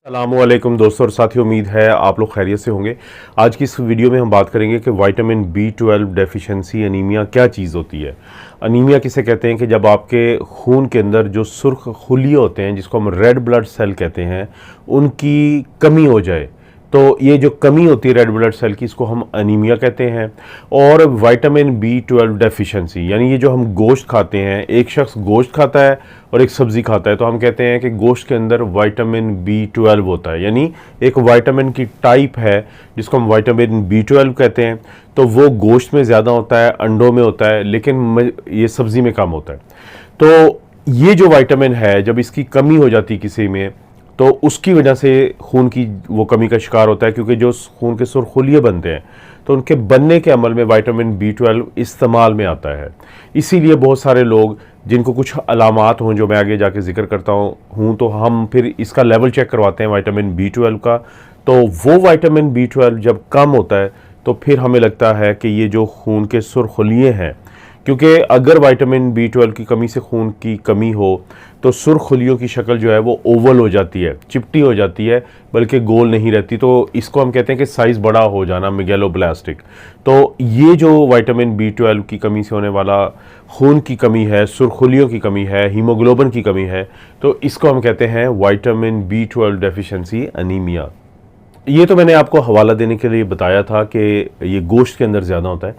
अस्सलामुअलैकुम दोस्तों और साथियों, उम्मीद है आप लोग खैरियत से होंगे। आज की इस वीडियो में हम बात करेंगे कि विटामिन B12 डेफिशिएंसी अनीमिया क्या चीज़ होती है। अनीमिया किसे कहते हैं कि जब आपके खून के अंदर जो सुर्ख खुलिये होते हैं, जिसको हम रेड ब्लड सेल कहते हैं, उनकी कमी हो जाए तो ये जो कमी होती है रेड ब्लड सेल की, इसको हम अनीमिया कहते हैं। और विटामिन B12 डेफिशिएंसी यानी ये जो हम गोश्त खाते हैं, एक शख्स गोश्त खाता है और एक सब्ज़ी खाता है, तो हम कहते हैं कि गोश्त के अंदर विटामिन B12 होता है, यानी एक विटामिन की टाइप है जिसको हम विटामिन B12 कहते हैं। तो वो गोश्त में ज़्यादा होता है, अंडों में होता है, लेकिन ये सब्ज़ी में कम होता है। तो ये जो विटामिन है, जब इसकी कमी हो जाती है किसी में, तो उसकी वजह से खून की वो कमी का शिकार होता है, क्योंकि जो खून के सुरखुलिये बनते हैं तो उनके बनने के अमल में विटामिन B12 इस्तेमाल में आता है। इसीलिए बहुत सारे लोग जिनको कुछ अलामात हों, जो मैं आगे जाके जिक्र करता हूँ, तो हम फिर इसका लेवल चेक करवाते हैं विटामिन B12 का। तो वो विटामिन B12 जब कम होता है तो फिर हमें लगता है कि ये जो खून के सुरखुलिये हैं, क्योंकि अगर विटामिन B12 की कमी से खून की कमी हो तो सुरखुलियों की शक्ल जो है वो ओवल हो जाती है, चिपटी हो जाती है, बल्कि गोल नहीं रहती। तो इसको हम कहते हैं कि साइज़ बड़ा हो जाना, मेगैलोब्लास्टिक। तो ये जो विटामिन B12 की कमी से होने वाला खून की कमी है, सुरखुलियों की कमी है, हीमोग्लोबिन की कमी है, तो इसको हम कहते हैं विटामिन B12 डेफिशिएंसी अनीमिया। ये तो मैंने आपको हवाला देने के लिए बताया था कि ये गोश्त के अंदर ज़्यादा होता है,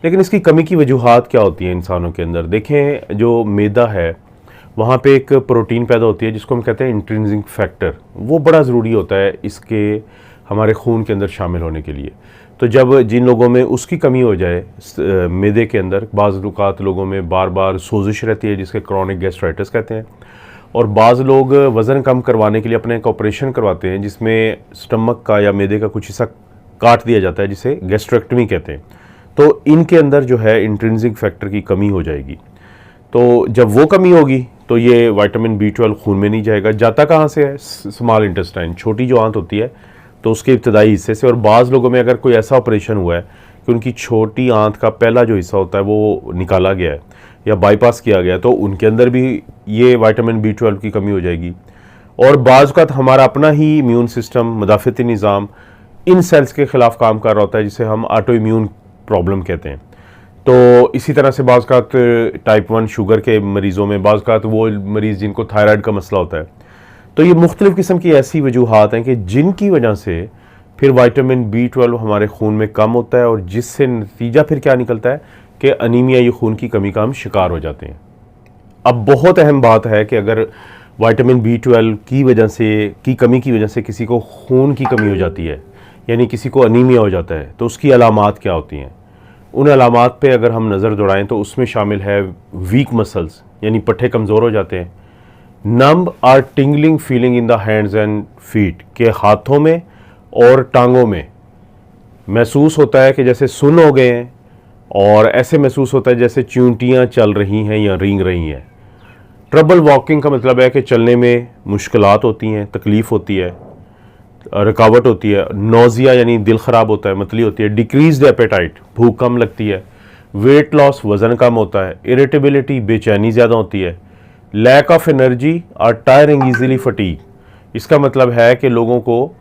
लेकिन इसकी कमी की वजूहात क्या होती हैं इंसानों के अंदर। देखें, जो मैदा है वहाँ पे एक प्रोटीन पैदा होती है जिसको हम कहते हैं इंट्रिंसिक फैक्टर। वो बड़ा ज़रूरी होता है इसके हमारे खून के अंदर शामिल होने के लिए। तो जब जिन लोगों में उसकी कमी हो जाए मैदे के अंदर, बाज़ औक़ात लोगों में बार बार सोजिश रहती है जिसके क्रॉनिक गैस्ट्राइटिस कहते हैं, और बाज़ लोग वज़न कम करवाने के लिए अपने एक ऑपरेशन करवाते हैं जिसमें स्टमक का या मैदे का कुछ हिस्सा काट दिया जाता है, जिसे गैस्ट्रेक्टमी कहते हैं। तो इनके अंदर जो है इंट्रिंसिक फैक्टर की कमी हो जाएगी। तो जब वो कमी होगी तो ये विटामिन B12 खून में नहीं जाएगा। जाता कहाँ से है? स्मॉल इंटेस्टाइन, छोटी जो आंत होती है, तो उसके इब्तदाई हिस्से से। और बाज़ लोगों में अगर कोई ऐसा ऑपरेशन हुआ है कि उनकी छोटी आंत का पहला जो हिस्सा होता है वो निकाला गया है या बाईपास किया गया, तो उनके अंदर भी ये विटामिन B12 की कमी हो जाएगी। और बाज़ का हमारा अपना ही इम्यून सिस्टम, मदाफ़ती निज़ाम इन सेल्स के ख़िलाफ़ काम कर रहा होता है, जिसे हम ऑटो इम्यून प्रॉब्लम कहते हैं। तो इसी तरह से बाज़ टाइप 1 शुगर के मरीज़ों में, बाज़ वो मरीज़ जिनको थायराइड का मसला होता है। तो ये मुख्तलिफ़ किस्म की ऐसी वजूहात हैं कि जिनकी वजह से फिर विटामिन B12 हमारे खून में कम होता है, और जिससे नतीजा फिर क्या निकलता है कि अनीमिया, ये खून की कमी का हम शिकार हो जाते हैं। अब बहुत अहम बात है कि अगर विटामिन B12 की वजह से, की कमी की वजह से किसी को खून की कमी हो जाती है, यानी किसी को अनीमिया हो जाता है, तो उसकी अलामात क्या होती हैं। उन अलामात पे अगर हम नज़र दौड़ाएं तो उसमें शामिल है वीक मसल्स, यानी पट्टे कमज़ोर हो जाते हैं। Numb or tingling feeling in the hands and feet, के हाथों में और टांगों में महसूस होता है कि जैसे सुन्न हो गए हैं, और ऐसे महसूस होता है जैसे चूंटियाँ चल रही हैं या रेंग रही हैं। ट्रबल वॉकिंग का मतलब है कि चलने में मुश्किलात होती हैं, तकलीफ़ होती है, रुकावट होती है। नोज़िया यानी दिल ख़राब होता है, मतली होती है। डिक्रीज्ड एपेटाइट, भूख कम लगती है। वेट लॉस, वज़न कम होता है। इरिटेबिलिटी, बेचैनी ज़्यादा होती है। लैक ऑफ एनर्जी और टायरिंग ईजीली फटीग, इसका मतलब है कि लोगों को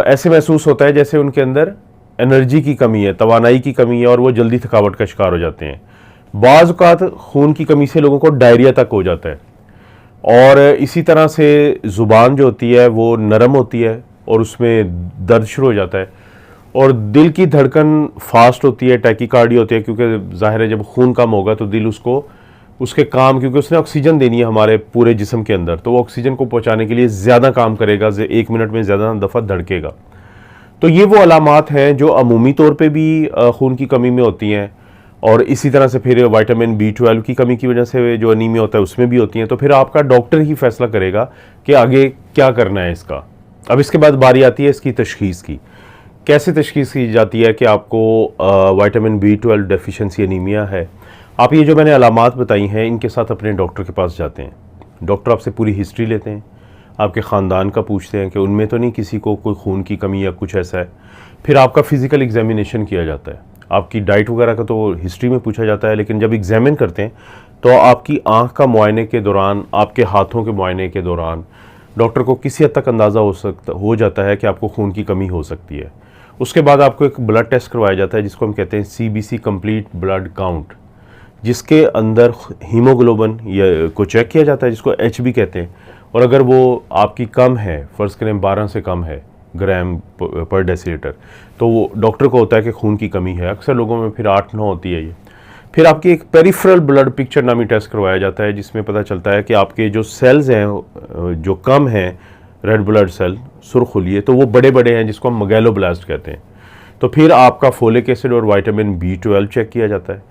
ऐसे महसूस होता है जैसे उनके अंदर एनर्जी की कमी है, तवानाई की कमी है, और वो जल्दी थकावट का शिकार हो जाते हैं। बाज़ औक़ात खून की कमी से लोगों को डायरिया तक हो जाता है। और इसी तरह से ज़ुबान जो होती है वो नरम होती है और उसमें दर्द शुरू हो जाता है। और दिल की धड़कन फास्ट होती है, टैकीकार्डिया होती है, क्योंकि ज़ाहिर है जब खून कम होगा तो दिल उसको उसके काम, क्योंकि उसने ऑक्सीजन देनी है हमारे पूरे जिस्म के अंदर, तो वो ऑक्सीजन को पहुंचाने के लिए ज़्यादा काम करेगा, 1 मिनट में ज़्यादा दफ़ा धड़केगा। तो ये वो अलामात हैं जो अमूमी तौर पे भी खून की कमी में होती हैं, और इसी तरह से फिर विटामिन B12 की कमी की वजह से जो अनीमिया होता है उसमें भी होती हैं। तो फिर आपका डॉक्टर ही फैसला करेगा कि आगे क्या करना है इसका। अब इसके बाद बारी आती है इसकी तशख़ीस की। कैसे तशख़ीस की जाती है कि आपको विटामिन B12 डेफिशिएंसी अनीमिया है। आप ये जो मैंने अलामात बताई हैं, इनके साथ अपने डॉक्टर के पास जाते हैं। डॉक्टर आपसे पूरी हिस्ट्री लेते हैं, आपके ख़ानदान का पूछते हैं कि उनमें तो नहीं किसी को कोई खून की कमी या कुछ ऐसा है। फिर आपका फ़िज़िकल एग्जामिनेशन किया जाता है, आपकी डाइट वगैरह का तो हिस्ट्री में पूछा जाता है, लेकिन जब एग्जामिन करते हैं तो आपकी आँख का मुआयने के दौरान, आपके हाथों के मुआयने के दौरान, डॉक्टर को किसी हद तक अंदाज़ा हो जाता है कि आपको खून की कमी हो सकती है। उसके बाद आपको एक ब्लड टेस्ट करवाया जाता है जिसको हम कहते हैं CBC कंप्लीट ब्लड काउंट, जिसके अंदर हीमोग्लोबिन या को चेक किया जाता है, जिसको HB कहते हैं। और अगर वो आपकी कम है, फ़र्ज़ करें 12 से कम है ग्राम पर डेसीलीटर, तो वो डॉक्टर को होता है कि खून की कमी है। अक्सर लोगों में फिर 8-9 होती है ये। फिर आपकी एक पेरिफेरल ब्लड पिक्चर नामी टेस्ट करवाया जाता है जिसमें पता चलता है कि आपके जो सेल्स हैं जो कम हैं, रेड ब्लड सेल सुरखुलिये, तो वो बड़े बड़े हैं जिसको हम मैगेलोब्लास्ट कहते हैं। तो फिर आपका फोलिक एसिड और विटामिन B12 चेक किया जाता है।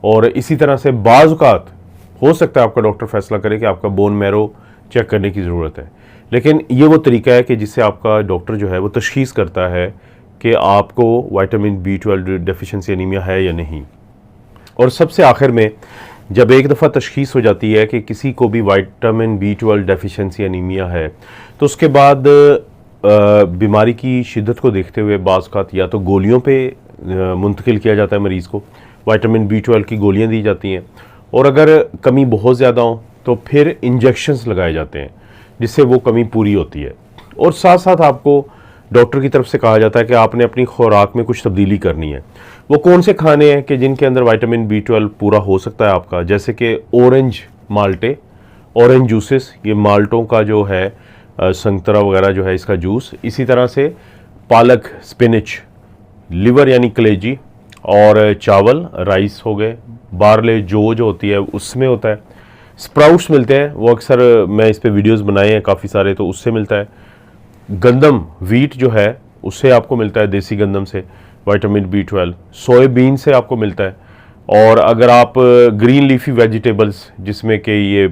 और इसी तरह से बाज़ औक़ात हो सकता है आपका डॉक्टर फैसला करे कि आपका बोन मैरो चेक करने की ज़रूरत है, लेकिन ये वो तरीका है कि जिससे आपका डॉक्टर जो है वो तशख़ीस करता है कि आपको विटामिन B12 डेफिशिएंसी एनीमिया है या नहीं। और सबसे आखिर में जब एक दफ़ा तशख़ीस हो जाती है कि किसी को भी विटामिन B12 डेफिशिएंसी एनीमिया है, तो उसके बाद बीमारी की शिद्दत को देखते हुए बाज़ औक़ात या तो गोलियों पे मुंतकिल किया जाता है मरीज़ को, विटामिन B12 की गोलियां दी जाती हैं, और अगर कमी बहुत ज़्यादा हो तो फिर इंजेक्शंस लगाए जाते हैं जिससे वो कमी पूरी होती है। और साथ साथ आपको डॉक्टर की तरफ से कहा जाता है कि आपने अपनी खुराक में कुछ तब्दीली करनी है। वो कौन से खाने हैं कि जिनके अंदर विटामिन B12 पूरा हो सकता है आपका, जैसे कि ऑरेंज माल्टे, ऑरेंज जूसेस, ये माल्टों का जो है संतरा वगैरह जो है इसका जूस, इसी तरह से पालक, स्पिनच, लिवर यानी कलेजी, और चावल, राइस हो गए, बारले जो होती है उसमें होता है, स्प्राउट्स मिलते हैं, वो अक्सर मैं इस पे वीडियोस बनाए हैं काफ़ी सारे, तो उससे मिलता है। गंदम, वीट जो है उससे आपको मिलता है, देसी गंदम से विटामिन B12, सोयाबीन से आपको मिलता है। और अगर आप ग्रीन लीफी वेजिटेबल्स जिसमें कि ये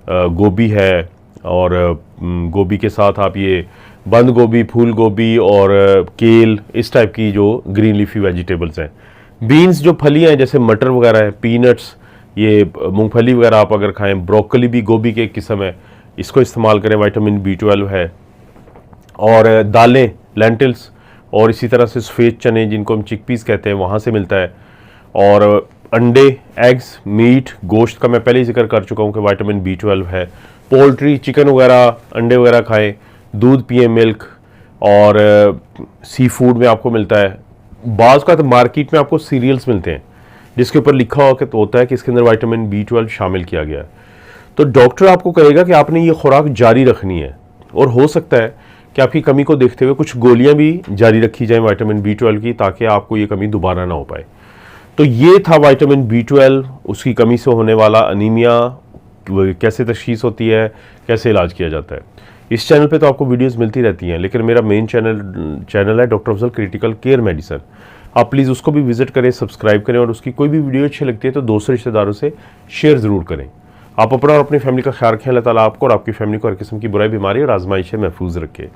गोभी है, और गोभी के साथ आप ये बंद गोभी, फूल गोभी और केल, इस टाइप की जो ग्रीन लीफी वेजिटेबल्स हैं। बीन्स जो फलियाँ हैं जैसे मटर वगैरह है, पीनट्स, ये मूंगफली वगैरह आप अगर खाएं, ब्रोकली भी गोभी के एक किस्म है, इसको इस्तेमाल करें, विटामिन B12 है। और दालें, लेंटिल्स, और इसी तरह से सफ़ेद चने जिनको हम चिकपीस कहते हैं, वहाँ से मिलता है। और अंडे, एग्स, मीट, गोश्त का मैं पहले ही जिक्र कर चुका हूँ कि विटामिन B12 है। पोल्ट्री, चिकन वगैरह, अंडे वगैरह खाएं, दूध पिए, मिल्क, और सी फूड में आपको मिलता है। बाज़ का तो मार्केट में आपको सीरियल्स मिलते हैं जिसके ऊपर लिखा होता है कि इसके अंदर विटामिन B12 शामिल किया गया है। तो डॉक्टर आपको कहेगा कि आपने ये खुराक जारी रखनी है, और हो सकता है कि आपकी कमी को देखते हुए कुछ गोलियां भी जारी रखी जाएं विटामिन B12 की, ताकि आपको ये कमी दोबारा ना हो पाए। तो ये था विटामिन B12, उसकी कमी से होने वाला अनीमिया, कैसे तशख़ीस होती है, कैसे इलाज किया जाता है। इस चैनल पे तो आपको वीडियोस मिलती रहती हैं, लेकिन मेरा मेन चैनल है doctor Afzal critical care medicine. आप प्लीज़ उसको भी विजिट करें, सब्सक्राइब करें, और उसकी कोई भी वीडियो अच्छी लगती है तो दोस्तों रिश्तेदारों से शेयर ज़रूर करें। आप अपना और अपनी फैमिली का ख्याल रखें। अल्लाह ताला आपको और आपकी फैमिली को हर किस्म की बुराई, बीमारी और आजमाइश से महफूज रखे।